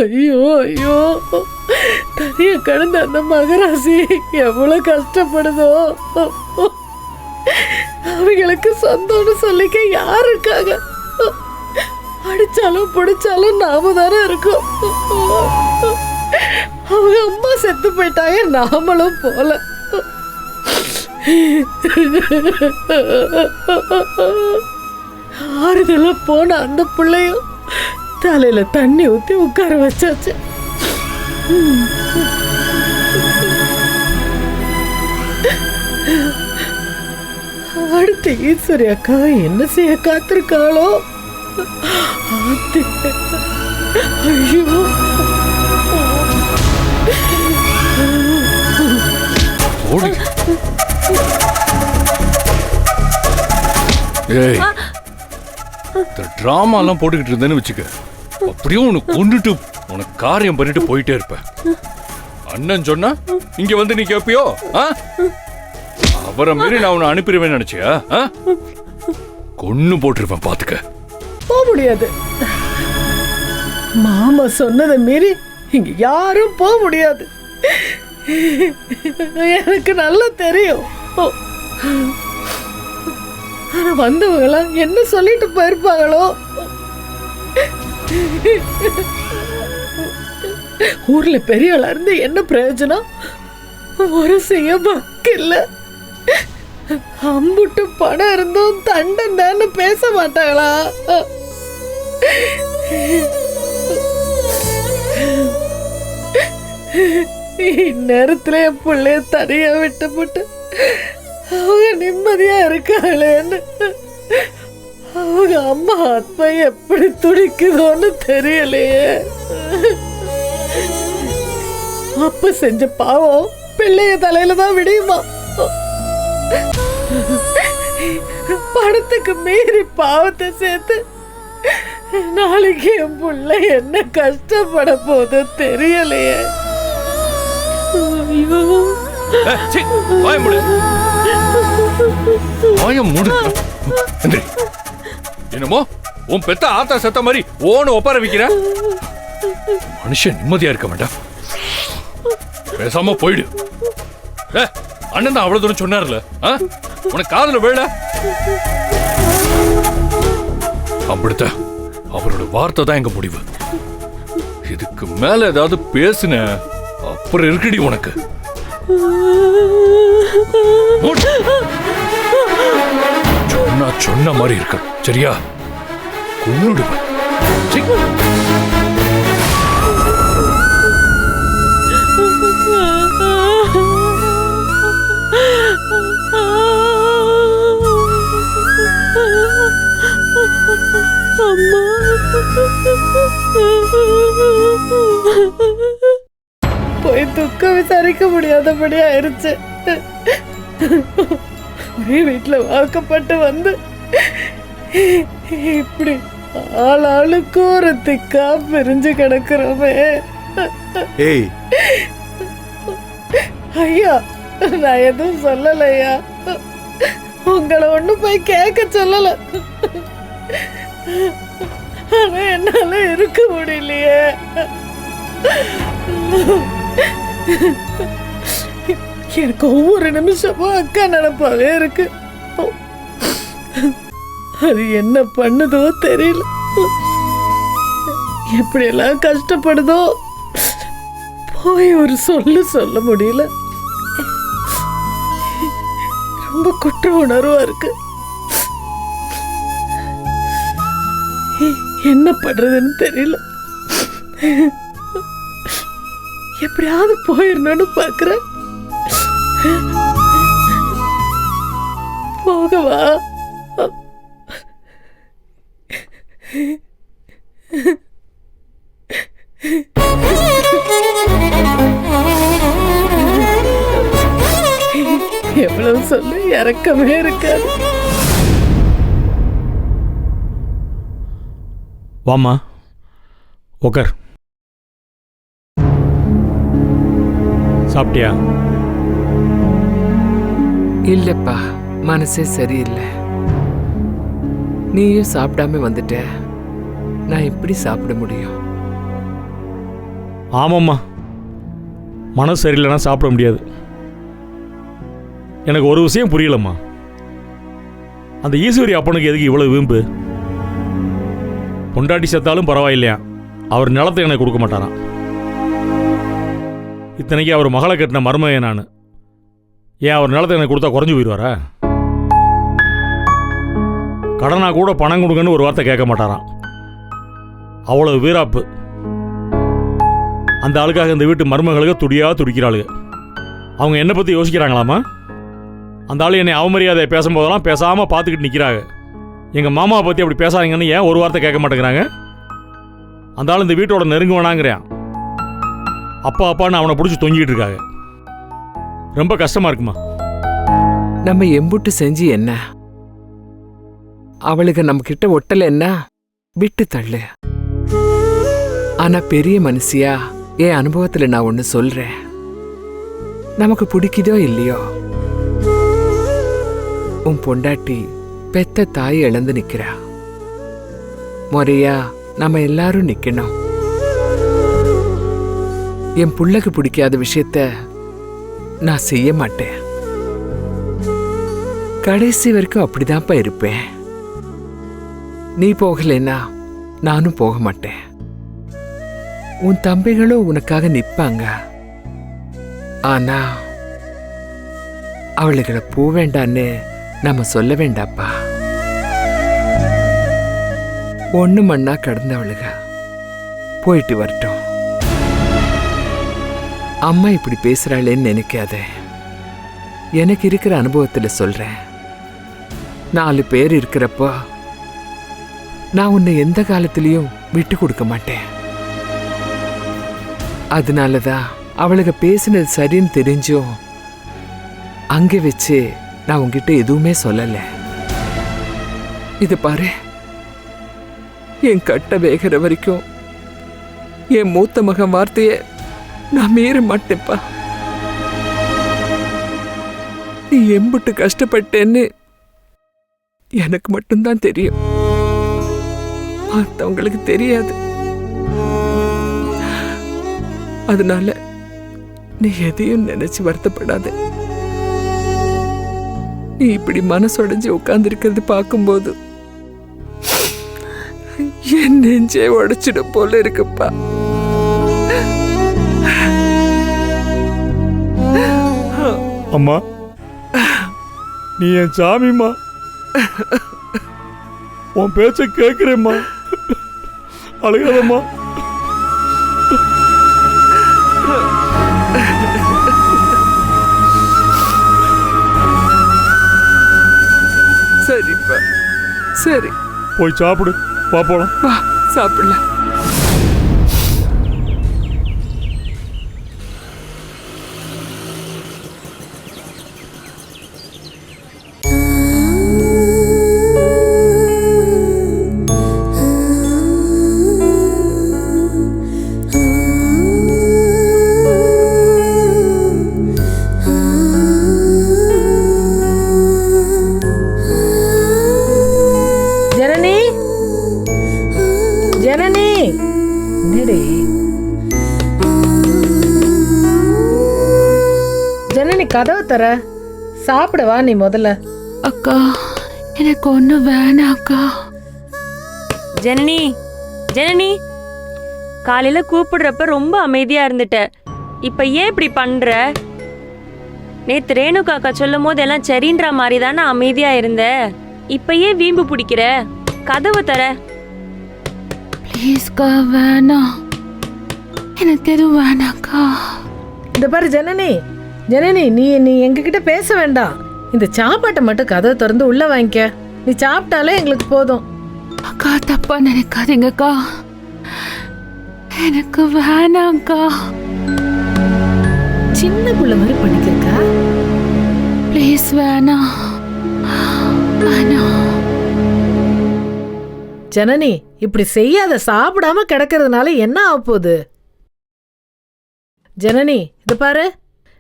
ஐயோ ஐயோ, தனிய கடந்த அந்த மகராசி எவ்வளவு கஷ்டப்படுதோ. அவங்களுக்கு சொந்தம்னு சொல்லிக்க யாரு இருக்காங்க? அடிச்சாலும் பிடிச்சாலும் நாம தானே இருக்கோம். அவங்க அம்மா செத்து போயிட்டாங்க, நாமளும் போல. ஆறுதல போன அந்த பிள்ளையும் தலையில தண்ணி ஊத்தி உட்கார வச்சாச்சு. அடுத்து ஈஸ்வரி அக்கா என்ன செய்ய காத்திருக்காளோ? ஐயோ, டிராமா எல்லாம் போட்டுக்கிட்டு இருந்தேன்னு வச்சுக்க, அப்படியே உனக்கு கொண்டுட்டு உனக்கு காரியம் பண்ணிட்டு போயிட்டே இருப்ப. அண்ணன் சொன்னா இங்க வந்து நீ கேப்பியோ? அவரை மீறி நான் உன்னை அனுப்பிடுவேன்னு நினைச்சியா? கொன்னு போட்டிருப்பேன், பாத்துக்க. போக முடியாது. மாமா சொன்னதை மீறி இங்க யாரும் போக முடியாது. எனக்கு நல்லா தெரியும். ஆனா வந்தவங்கள என்ன சொல்லிட்டு போயிருப்பாங்களோ? ஊர்ல பெரியவளா இருந்து என்ன பிரயோஜனம்? ஒரு செய்ய இல்ல. அம்புட்டு பணம் இருந்தும் தண்டம் தானே பேச மாட்டாங்களா? இந்நேரத்துல என் பிள்ளைய தனியா விட்டு போட்டு அவங்க நிம்மதியா இருக்காளேன்னு அவங்க அம்மா ஆத்மா எப்படி துடிக்குதோன்னு தெரியலையே. அப்ப செஞ்ச பாவம் பிள்ளைய தலையில தான் விடியுமா? பணத்துக்கு மீறி பாவத்தை சேர்த்து நாளைக்கு என் பிள்ளை என்ன கஷ்டப்பட போதோ தெரியலையே. என்னமோ உன் பெத்த ஆத்தா செத்த மாதிரி ஓன ஒப்பார வைக்கிற. மனுஷன் நிம்மதியா இருக்க மாட்டான். பேசாம போயிடு. அண்ணன் தான் அவ்வளவு தூரம் சொன்னார்ல, உனக்கு காதுல வேல. அப்படித்தான், அவரோட வார்த்தை தான் எங்க முடிவு. இதுக்கு மேல ஏதாவது பேசுன அப்புறம் இருக்குடி உனக்கு. சொன்னா சொன்ன மாதிரி இருக்க, சரியா? கொன்னுடுவேன். போய் துக்கம் விசாரிக்க முடியாதபடி ஆயிருச்சு. ஒரே வீட்டுல வாக்கப்பட்டு வந்து இப்படி ஆளாளுக்கு ஒரு திக்கா பிரிஞ்சு கிடக்குறோமே. ஐயா, நான் எதுவும் சொல்லலையா. உங்களை ஒண்ணு போய் கேட்க சொல்லல. ஆனா என்னால இருக்க முடியலையே. எனக்கு ஒவ்வொரு நிமிஷமும் அக்கா நினைப்பாவே இருக்கு. அது என்ன பண்ணுதோ தெரியல. எப்படி எல்லாம் கஷ்டப்படுதோ போய் ஒரு சொல்ல முடியல. ரொம்ப குற்ற உணர்வா இருக்கு. என்ன பண்றதுன்னு தெரியல. எப்படியாவது போயிடணும்னு பாக்குறேன். போகவா? எவ்வளவு சொல்லு இறக்கமே இருக்காது. வாமா உக்கார். சாப்பிட்டியா? இல்லப்பா, மனசே சரியில்லை. நீயும் சாப்பிடாம வந்துட்ட. நான் எப்படி சாப்பிட முடியும்? ஆமாம்மா, மனசு சரியில்லைன்னா சாப்பிட முடியாது. எனக்கு ஒரு விஷயம் புரியலம்மா, அந்த ஈஸ்வரி அப்பனுக்கு எதுக்கு இவ்வளவு வீம்பு? பொண்டாட்டி செத்தாலும் பரவாயில்லையா, அவர் நிலத்தை எனக்கு கொடுக்க மாட்டாராம். இத்தனைக்கு அவர் மகளை கட்டின மருமையை நான். ஏன் அவர் நிலத்தை எனக்கு கொடுத்தா குறைஞ்சு போயிடுவாரா? கடனா கூட பணம் கொடுங்கன்னு ஒரு வார்த்தை கேட்க மாட்டாராம். அவ்வளவு வீராப்பு. அந்த ஆளுக்காக இந்த வீட்டு மருமகளுக்கு துடிக்கிறாளுங்க. அவங்க என்னை பற்றி யோசிக்கிறாங்களாமா? அந்த ஆள் என்னை அவமரியாதை பேசும்போதெல்லாம் பேசாமல் பார்த்துக்கிட்டு நிற்கிறாங்க. எங்கள் மாமாவை பற்றி அப்படி பேசாதீங்கன்னு ஏன் ஒரு வார்த்தை கேட்க மாட்டேங்கிறாங்க? அந்த ஆள் இந்த வீட்டோட நெருங்க வேணாங்கிறான். அப்பா அப்பான்னு அவனை பிடிச்சி தொங்கிட்டு இருக்காங்க. ரொம்ப கஷ்டமா இருக்குமா? நம்ம எம்புட்டு செஞ்சு என்ன, அவளுக்கு நம்ம கிட்ட ஒட்டல என்ன, விட்டு தள்ளு. ஆனா பெரிய மனுஷியா என் அனுபவத்துல நான் ஒண்ணு சொல்றேன். நமக்கு பிடிக்குதோ இல்லையோ, உன் பொண்டாட்டி பெத்த தாய் இழந்து நிக்கிறா. முறையா நம்ம எல்லாரும் நிக்கணும். என் புள்ளைக்கு பிடிக்காத விஷயத்த நான் செய்ய மாட்டேன். கடைசி வரைக்கும் அப்படிதான்ப்பா இருப்பேன். நீ போகலைன்னா நானும் போக மாட்டேன். உன் தம்பிகளும் உனக்காக நிப்பாங்க. ஆனா அவளுகளை போ வேண்டான்னு நம்ம சொல்ல வேண்டாப்பா. ஒண்ணு மண்ணா கடந்தவளுக போயிட்டு வரட்டும். அம்மா இப்படி பேசுறாளேன்னு நினைக்காத. எனக்கு இருக்கிற அனுபவத்துல சொல்றேன். 4 பேர் இருக்கிறப்போ நான் உன்னை எந்த காலத்திலையும் விட்டு கொடுக்க மாட்டேன். அதனாலதான் அவளுக்கு பேசினது சரின்னு தெரிஞ்சும் அங்கே வச்சு நான் உன்கிட்ட எதுவுமே சொல்லல. இது பாரு, என் கட்ட வேகிற வரைக்கும் என் மூத்த மகன் வார்த்தைய நான் மீற மாட்டேப்பா. நீ எம்புட்டு கஷ்டப்பட்டேன்னு எனக்கு மட்டும்தான் தெரியும், மற்றவங்களுக்கு தெரியாது. அதனால நீ எதையும் நினைச்சு வருத்தப்படாத. நீ இப்படி மனசுடைஞ்சு உட்கார்ந்திருக்கிறது பார்க்கும்போது என் நெஞ்சே உடைச்சிடும் போல இருக்குப்பா. அம்மா, நீ என் சாமிம்மா, உன் பேச்ச கேட்கிறேம்மா, அழுகாதம்மா. சரிப்பா, சரி, போய் சாப்பிடு. வா போலாம். வா சாப்பிடலாம். ஜனனி, கதவு தர. சாப்பிடவா நீ முதல்ல. அக்கா, எனக்கு ஒன்றும் வேணாம் அக்கா. ஜனனி, ஜனனி, காலையில கூப்பிடுறப்ப ரொம்ப அமைதியா இருந்துட்ட. இப்ப ஏன் இப்படி பண்ற? நேத்து ரேணுகா அக்கா சொல்லும் போது எல்லாம் சரின்ற மாதிரி தானே அமைதியா இருந்த. இப்ப ஏன் வீம்பு பிடிக்கிற? கதவு தர. ப்ளீஸ்க்கா, வேணாம், எனக்கு எதுவும் வேணாக்கா. இந்த பாரு ஜனனி, ஜனனி, நீ நீ எங்ககிட்ட பேச வேண்டாம். இந்த சாப்பாட்டை மட்டும் கதவை திறந்து உள்ள வாங்கிக்க. நீ சாப்பிட்டாலே எங்களுக்கு போதும். அக்கா, தப்பா நினைக்காதீங்கக்கா, எனக்கு வேணாம்க்கா. சின்ன புள்ள மாதிரி பண்ணிக்கிறக்கா. ப்ளீஸ், வேணாம் வேணாம். ஜனனி, இப்படி செய்யாத. சாப்பிடாம கிடக்கிறதுனால என்ன ஆக போகுது? ஜனனி, இது பாரு,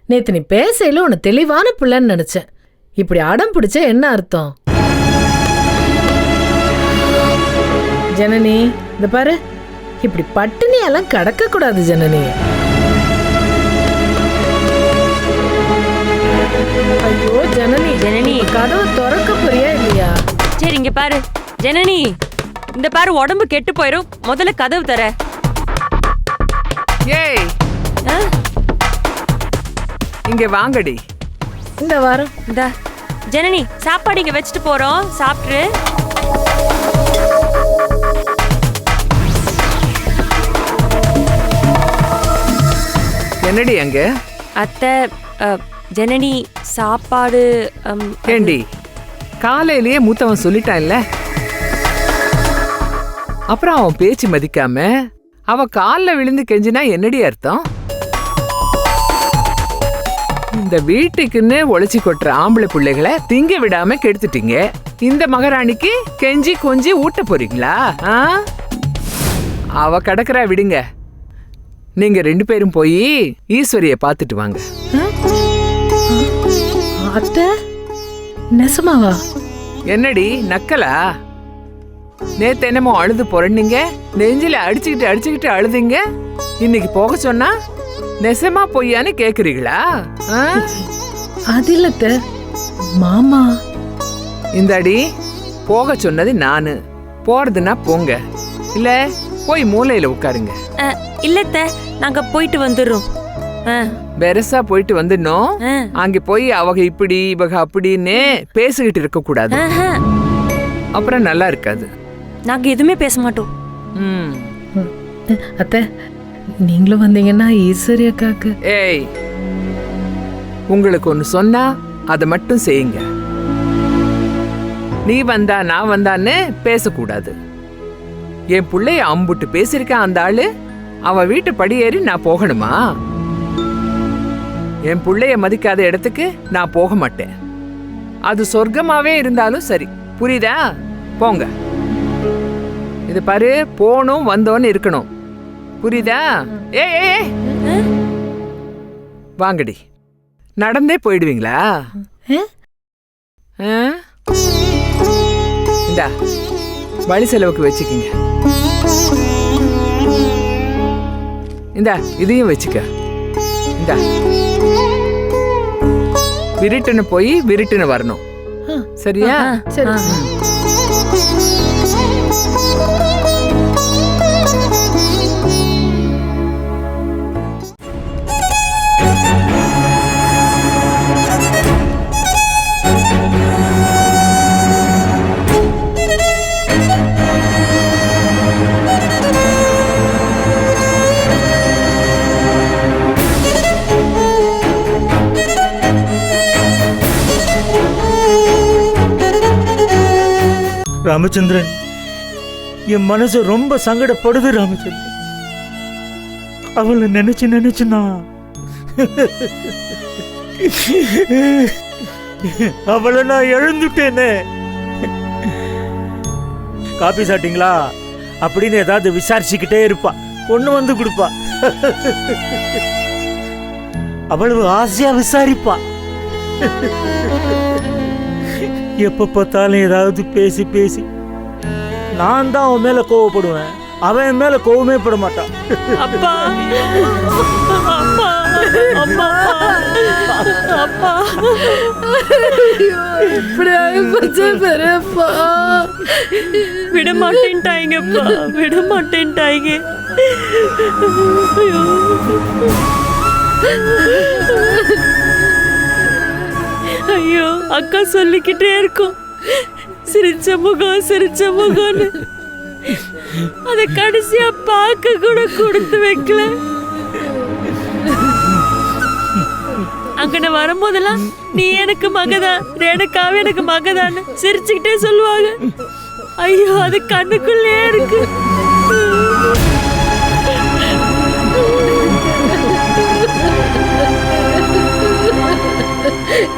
நேத்து நீ பேசையில உன்னை தெளிவான பிள்ளைன்னு நினைச்சேன். இப்படி அடம் பிடிச்ச என்ன அர்த்தம்? ஜனனி, இது பாரு, இப்படி பட்டினியெல்லாம் கடக்க கூடாது ஜனனி. ஐயோ ஜனனி, ஜனனி. கதவை திறக்க போறியா இல்லையா? சரி இங்க பாரு ஜனனி, இந்த பாரு உடம்பு கெட்டு போயிரும், முதல்ல கதவு தர. ஏய் ஆ, இங்க வாங்கடி. இந்த வாரம் இந்தா ஜனனி, சாப்பாடு இங்க வச்சுட்டு போறோம், சாப்பிட்டுரு. என்னடி அங்க? அத்தை, ஜனனி சாப்பாடு. ஏண்டி காலையிலேயே மூத்தவன் சொல்லிட்டான்ல, அப்புறம் அவன் பேச்சு மதிக்காம அவ கால்ல விழுந்து கெஞ்சினா என்னடி அர்த்தம்? இந்த வீட்டுக்குன்னு ஒளிச்சு கொட்டுற ஆம்பளை பிள்ளைகளை திங்க விடாம கெடுத்துட்டீங்க. இந்த மகாராணிக்கு கெஞ்சி கொஞ்சி ஊட்ட போறீங்களா? அவ கடக்குறா, விடுங்க. நீங்க 2 பேரும் போய் ஈஸ்வரிய பாத்துட்டு வாங்க. அத்தை, நெசமாவா? என்னடி நக்கலா? நேத்து என்னமோ அழுது புரண்டீங்க, நெஞ்சில அடிச்சுக்கிட்டு அழுதுங்க. இன்னைக்கு போக சொன்னா நெசமா பொய்யான்னு கேக்குறீங்களா? அது இல்லத்த மாமா. இந்தாடி, போக சொன்னது நானு. போறதுன்னா போங்க, இல்ல போய் மூலையில உட்காருங்க. இல்லத்த, நாங்க போயிட்டு வந்துடுறோம். பெருசா போயிட்டு வந்துடணும். அங்க போய் அவங்க இப்படி இவங்க அப்படின்னு பேசிக்கிட்டு இருக்க கூடாது, அப்புறம் நல்லா இருக்காது. நாங்க எதுவுமே பேச மாட்டோம். அத்தை, நீங்களும் வந்தீங்கன்னா ஈஸ்வரி அக்காக்கு. ஏய், உங்களுக்கு ஒண்ணு சொன்னா அதை மட்டும் செய்யுங்க. நீ வந்தா நான் வந்தான்னு பேசக்கூடாது. என் பிள்ளைய அம்புட்டு பேசிருக்கான் அந்த ஆளு. அவ வீட்டு படியேறி நான் போகணுமா? என் பிள்ளைய மதிக்காத இடத்துக்கு நான் போக மாட்டேன். அது சொர்க்கமாவே இருந்தாலும் சரி, புரியுதா? போங்க. இது பாரு, போனும் வந்தோன்னு இருக்கணும், புரியுதா? ஏ வாங்கடி. நடந்தே போயிடுவீங்களா? இந்தா வழி செலவுக்கு வச்சுக்கிங்க. இந்தா இதையும் வச்சுக்க. இந்தா விருட்டுன்னு போய் விருட்டுன்னு வரணும், சரியா? சரி. ராமச்சந்திரன், என் மனசு ரொம்ப சங்கடப்படுது ராமச்சந்திரன். அவளை நினைச்சு நான் அவளை நான் எழுந்துட்டேனே. காபி சாப்பிட்டீங்களா அப்படின்னு ஏதாவது விசாரிச்சுக்கிட்டே இருப்பா, ஒண்ணு வந்து கொடுப்பா. அவ்வளவு ஆசையா விசாரிப்பா. எப்ப பார்த்தாலும் ஏதாவது பேசி பேசி நான் தான் அவன் மேல கோவப்படுவேன், அவன் என் மேல கோவமே பட மாட்டான். அப்பா, அப்பா, அப்பா, அப்பா. இப்படி ஆயிப்போச்சு பெரியப்பா. விட மாட்டேன்ட்டாங்கப்பா, விட மாட்டேன்ட்டாங்க. ஐயோ, அக்கா சொல்லிக்கிட்டே இருக்கும், சிரிச்ச முகம்னு. அத கடைசியா பார்க்க கூட கொடுத்து வைக்கல. அங்கன வரும்போதெல்லாம் நீ எனக்கு மகதான், ரேணுகாவே எனக்கு மகதான்னு சிரிச்சுக்கிட்டே சொல்லுவாங்க. ஐயோ, அது கண்ணுக்குள்ளே இருக்கு.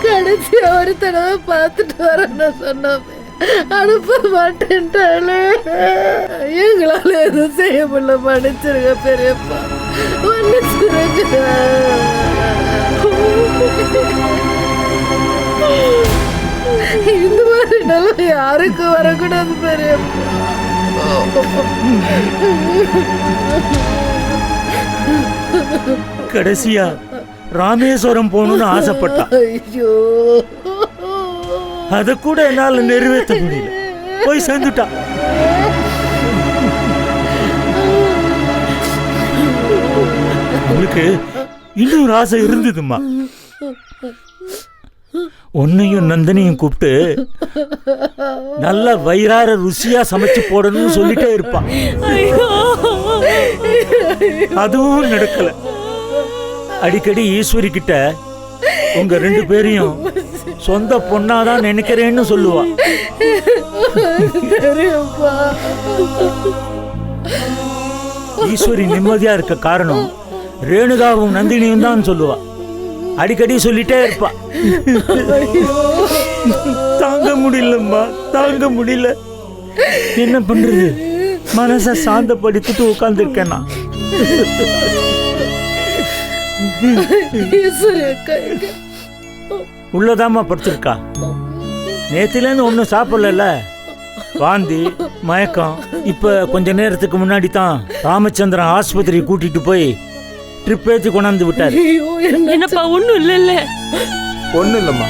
கடைசி ஒரு தடவை பார்த்துட்டு வரேன்னு சொன்னோமே, அனுப்ப மாட்டேன்ட்டாளே. எங்களால எதுவும் செய்ய முடியல, மன்னிச்சிருங்க பெரியப்பா, மன்னிச்சிருங்க. இந்த மாதிரி நிலைமை யாருக்கும் வரக்கூடாது பெரியப்பா. கடைசியா ராமேஸ்வரம் போகணும்னு ஆசைப்பட்டா. ஐயோ, அதை கூட என்னால நிறைவேற்ற முடியல. போய் சேர்ந்துட்டா. அவளுக்கு இன்னொரு ஆசை இருந்ததும்மா. உன்னையும் நந்தனையும் கூப்பிட்டு நல்லா வயிறார ருசியா சமைச்சு போடணும்னு சொல்லிட்டே இருப்பான். அதுவும் நடக்கல. அடிக்கடி ஈஸ்வரி கிட்ட உங்க 2 பேரையும் சொந்த பொண்ணாதான் நினைக்கிறேன்னு சொல்லுவா. ஈஸ்வரி நிம்மதியா இருக்க காரணம் ரேணுகாவும் நந்தினியும் தான் சொல்லுவா. அடிக்கடி சொல்லிட்டே இருப்பா. தாங்க முடியலம்மா, தாங்க முடியல. என்ன பண்றது? மனச சாந்தப்படுத்திட்டு உட்கார்ந்துருக்கேன் நான். உள்ளதாமா படுத்திருக்கா. நேத்திலேருந்து ஒன்றும் சாப்பிடல. வாந்தி, மயக்கம். இப்ப கொஞ்ச நேரத்துக்கு முன்னாடி தான் ராமச்சந்திரன் ஆஸ்பத்திரி கூட்டிட்டு போய் ட்ரிப் ஏற்றி கொண்டாந்து விட்டாரு. என்னப்பா ஒண்ணும் இல்ல. ஒன்றும் இல்லைம்மா.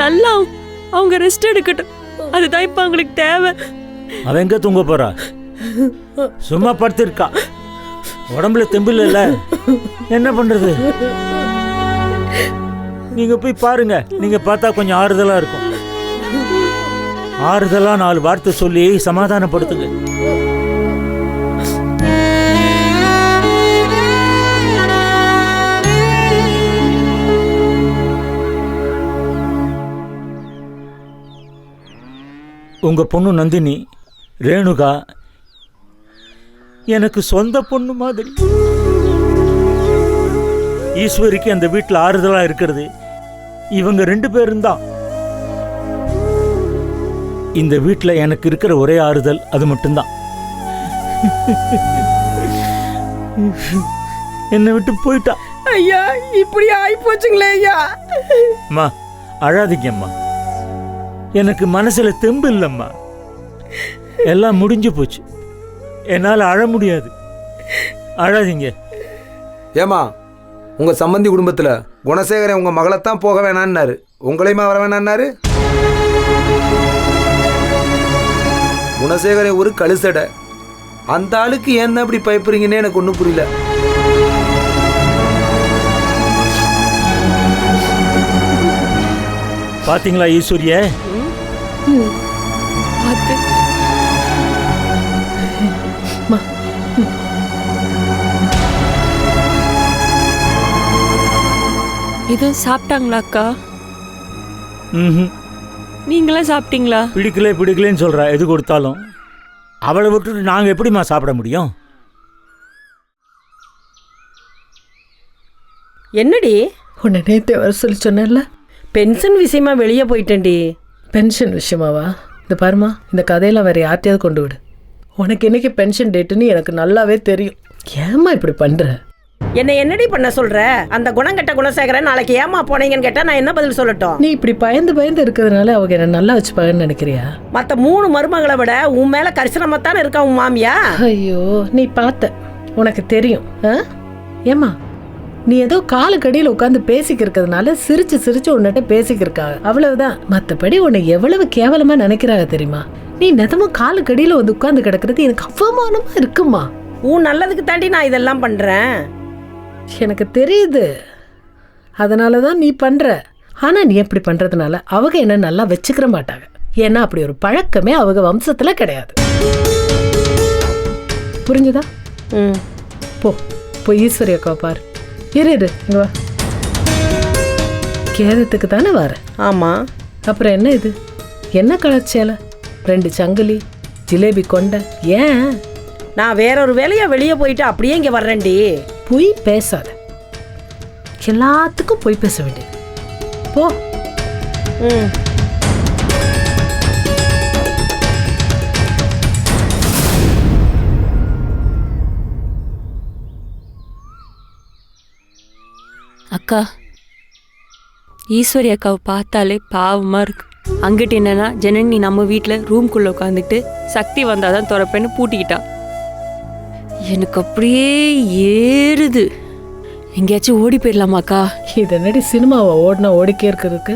நல்லா அவங்க ரெஸ்ட் எடுக்கட்டும். அதுதான் இப்ப அவங்களுக்கு தேவை. அவ எங்க தூங்க போறா? சும்மா படுத்திருக்கா. உடம்புல தெம்பில் இல்ல. என்ன பண்றது? நீங்க போய் பாருங்க. நீங்க பார்த்தா கொஞ்சம் ஆறுதலா இருக்கும். ஆறுதலா 4 வார்த்தை சொல்லி சமாதானப்படுத்துங்க. உங்க பொண்ணு நந்தினி, ரேணுகா எனக்கு சொந்த பொண்ணு மாதிரி. ஈஸ்வரிக்கு அந்த வீட்டில் ஆறுதலா இருக்கிறது இவங்க 2 பேரும் தான். இந்த வீட்டில் எனக்கு இருக்கிற ஒரே ஆறுதல் அது மட்டும்தான். என்னை விட்டு போயிட்டா. ஐயா, இப்படி ஆயி போச்சுங்களே ஐயா. அம்மா அழாதீங்கம்மா. எனக்கு மனசுல தெம்பு இல்லம்மா. எல்லாம் முடிஞ்சு போச்சு. என்னால் அழ முடியாது. அழாதீங்க. ஏமா, உங்க சம்பந்தி குடும்பத்துல குணசேகரன் உங்க மகளைத்தான் போக வேணான்னாரு. உங்களையுமா வர வேணான்னாரு? குணசேகரன் ஒரு கழுசடை. அந்த ஆளுக்கு ஏன் தான் இப்படி பயப்படுறீங்கன்னு எனக்கு ஒன்றும் புரியல. பாத்தீங்களா ஈஸ்வரிய? எதுவும் சாப்பிட்டாங்களா அக்கா? ம், நீங்களே சாப்பிட்டீங்களா? பிடிக்கலன்னு சொல்றா. எது கொடுத்தாலும் அவளை விட்டுட்டு நாங்க எப்படிம்மா சாப்பிட முடியும்? என்னடி உன்னை நேற்று வர சொல்லி சொன்னேன்ல, பென்ஷன் விஷயமா வெளியே போயிட்டேன்டி. பென்ஷன் விஷயமாவா? இந்த பாருமா, இந்த கதையெல்லாம் வேற யார்ட்டையாவது கொண்டு விடு. உனக்கு என்னைக்கு பென்ஷன் டேட்டுன்னு எனக்கு நல்லாவே தெரியும். ஏம்மா இப்படி பண்ற? என்னடி பண்ண சொல்ற? அந்த குணங்கட்ட குணசேகரன் நாளைக்கு ஏமா போனீங்கன்னு கேட்டா நான் என்ன பதில் சொல்லட்டும்? நீ இப்படி பயந்து இருக்கிறதுனால அவங்க என்ன நல்லா வச்சுப்பாங்கன்னு நினைக்கிறியா? மற்ற 3 மருமகளை விட உன் மேல கரிசனமாத்தானே இருக்கா உன் மாமியா. ஐயோ, நீ பார்த்த, உனக்கு தெரியும். ஏம்மா, நீ ஏதோ காலுக்கடியில் உட்காந்து பேசிக்கிறதுனால சிரிச்சு உன்னிட்ட பேசிக்கிருக்காங்க, அவ்வளவுதான். மற்றபடி உன்னை எவ்வளவு கேவலமா நினைக்கிறாங்க தெரியுமா? நீ நிதமும் காலுக்கடியில் வந்து உட்காந்து கிடக்கிறது எனக்கு அவமானமா இருக்குமா? உன் நல்லதுக்கு தாண்டி நான் இதெல்லாம் பண்றேன். எனக்கு தெரியுது, அதனால தான் நீ பண்ற. ஆனா நீ எப்படி பண்றதுனால அவங்க என்ன நல்லா வச்சுக்கிற மாட்டாங்க. ஏன்னா அப்படி ஒரு பழக்கமே அவங்க வம்சத்துல கிடையாது. புரிஞ்சுதா? போ ஈஸ்வரி அக்கா பாரு. இரு இங்க வா. கேரத்துக்கு தானே வர? ஆமா. அப்புறம் என்ன இது? என்ன கலர் சேலை? 2 சங்கிலி, ஜிலேபி கொண்டை. ஏன்? நான் வேற ஒரு வேலையா வெளியே போயிட்டு அப்படியே இங்க வர்றேன்டி. பொய் பேசாத. எல்லாத்துக்கும் பொய் பேச வேண்டியது. போ. அக்கா, ஈஸ்வரி அக்காவை பார்த்தாலே பாவமா இருக்கு. அங்கிட்டு என்னன்னா ஜனனி நம்ம வீட்டில் ரூம்குள்ளே உட்காந்துட்டு சக்தி வந்தாதான் திறப்பேன்னு பூட்டிக்கிட்டா. எனக்கு அப்படியே ஏறுது. எங்கேயாச்சும் ஓடி போயிடலாமாக்கா? இது என்னடி சினிமாவை ஓடினா ஓடிக்கே இருக்கிறதுக்கு?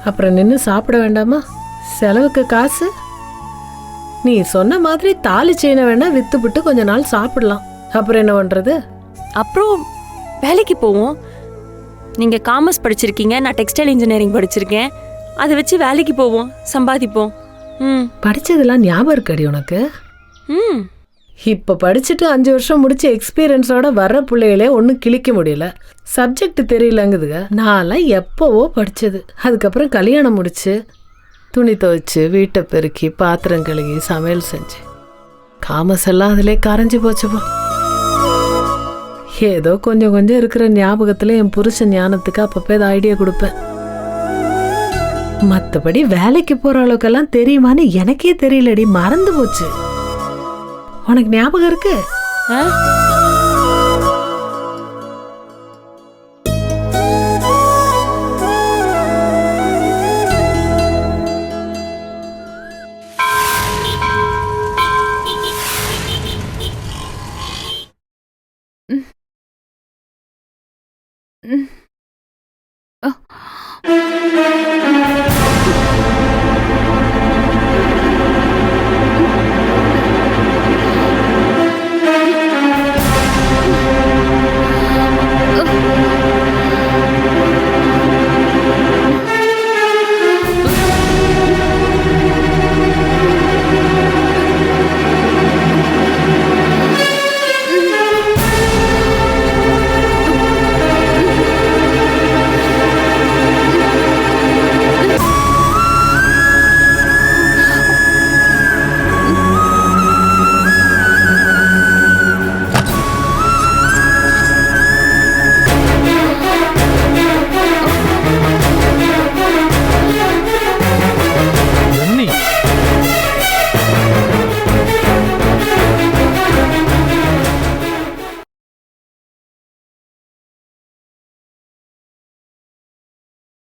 அப்புறம் நின்று சாப்பிட வேண்டாமா? செலவுக்கு காசு? நீ சொன்ன மாதிரி தாலி செயினை வேணா வித்துவிட்டு கொஞ்ச நாள் சாப்பிடலாம். அப்புறம் என்ன பண்றது? அப்புறம் வேலைக்கு போவோம். நீங்கள் காமர்ஸ் படிச்சிருக்கீங்க, நான் டெக்ஸ்டைல் இன்ஜினியரிங் படிச்சிருக்கேன். அதை வச்சு வேலைக்கு போவோம், சம்பாதிப்போம். ம் படிச்சதெல்லாம் ஞாபகம் இருக்கடி உனக்கு? ம் இப்போ படிச்சுட்டு 5 வருஷம் முடிச்சு எக்ஸ்பீரியன்ஸோட வர்ற பிள்ளைகளே ஒன்றும் கிழிக்க முடியல. சப்ஜெக்ட் தெரியலங்குதுங்க. நான்லாம் எப்போவோ படித்தது. அதுக்கப்புறம் கல்யாணம் முடிச்சு துணி துவைச்சு வீட்டை பெருக்கி பாத்திரம் கழுகி சமையல் செஞ்சு காமர்ஸ் எல்லாம் அதிலே கரைஞ்சி போச்சுப்பா. ஏதோ கொஞ்சம் கொஞ்சம் இருக்கிற ஞாபகத்தில் என் புருஷன் ஞானத்துக்கு அப்பப்போ ஏதோ ஐடியா கொடுப்பேன். மற்றபடி வேலைக்கு போகிற அளவுக்கெல்லாம் தெரியுமான்னு எனக்கே தெரியலடி, மறந்து போச்சு. உனக்கு ஞாபகம் இருக்கு? ஆ ம்